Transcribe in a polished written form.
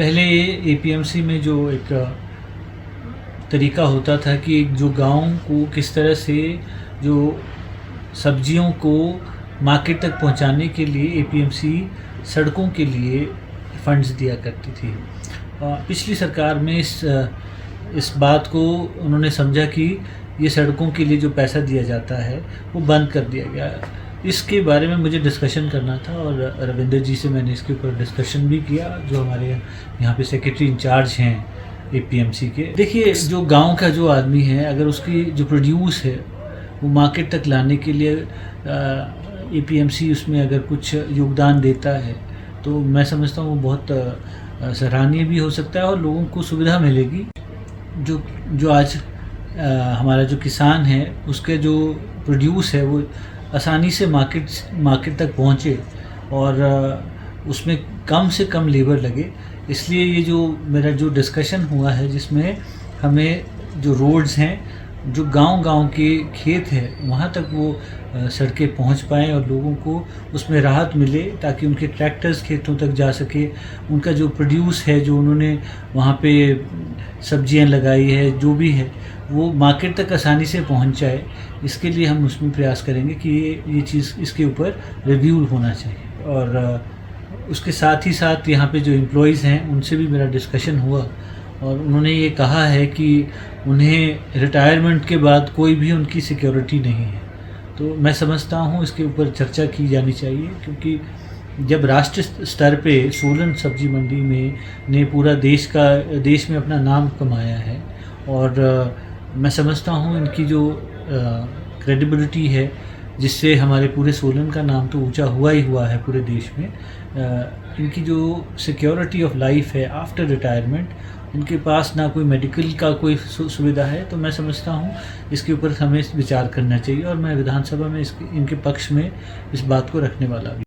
पहले एपीएमसी में जो एक तरीका होता था कि जो गांव को किस तरह से जो सब्जियों को मार्केट तक पहुंचाने के लिए एपीएमसी सड़कों के लिए फंड्स दिया करती थी। पिछली सरकार में इस बात को उन्होंने समझा कि ये सड़कों के लिए जो पैसा दिया जाता है वो बंद कर दिया गया। इसके बारे में मुझे डिस्कशन करना था और रविंदर जी से मैंने इसके ऊपर डिस्कशन भी किया, जो हमारे यहाँ पे सेक्रेटरी इंचार्ज हैं एपीएमसी के। देखिए, जो गांव का जो आदमी है, अगर उसकी जो प्रोड्यूस है वो मार्केट तक लाने के लिए एपीएमसी उसमें अगर कुछ योगदान देता है तो मैं समझता हूँ वो बहुत सराहनीय भी हो सकता है और लोगों को सुविधा मिलेगी। जो आज हमारा जो किसान है उसके जो प्रोड्यूस है वो आसानी से मार्केट तक पहुँचे और उसमें कम से कम लेबर लगे। इसलिए ये जो मेरा जो डिस्कशन हुआ है, जिसमें हमें जो रोड्स हैं, जो गांव के खेत हैं, वहाँ तक वो सड़कें पहुँच पाएँ और लोगों को उसमें राहत मिले, ताकि उनके ट्रैक्टर्स खेतों तक जा सके। उनका जो प्रोड्यूस है, जो उन्होंने वहाँ पे सब्जियाँ लगाई है, जो भी है, वो मार्केट तक आसानी से पहुँच जाए। इसके लिए हम उसमें प्रयास करेंगे कि ये चीज़ इसके ऊपर रिव्यू होना चाहिए। और उसके साथ ही साथ यहाँ पे जो एम्प्लॉइज़ हैं उनसे भी मेरा डिस्कशन हुआ और उन्होंने ये कहा है कि उन्हें रिटायरमेंट के बाद कोई भी उनकी सिक्योरिटी नहीं है। तो मैं समझता हूँ इसके ऊपर चर्चा की जानी चाहिए, क्योंकि जब राष्ट्र स्तर पे सोलन सब्जी मंडी में ने पूरा देश में अपना नाम कमाया है और मैं समझता हूँ इनकी जो क्रेडिबिलिटी है, जिससे हमारे पूरे सोलन का नाम तो ऊंचा हुआ ही हुआ है पूरे देश में, इनकी जो सिक्योरिटी ऑफ लाइफ है आफ्टर रिटायरमेंट, उनके पास ना कोई मेडिकल का कोई सुविधा है। तो मैं समझता हूँ इसके ऊपर हमें विचार करना चाहिए और मैं विधानसभा में इनके पक्ष में इस बात को रखने वाला भी।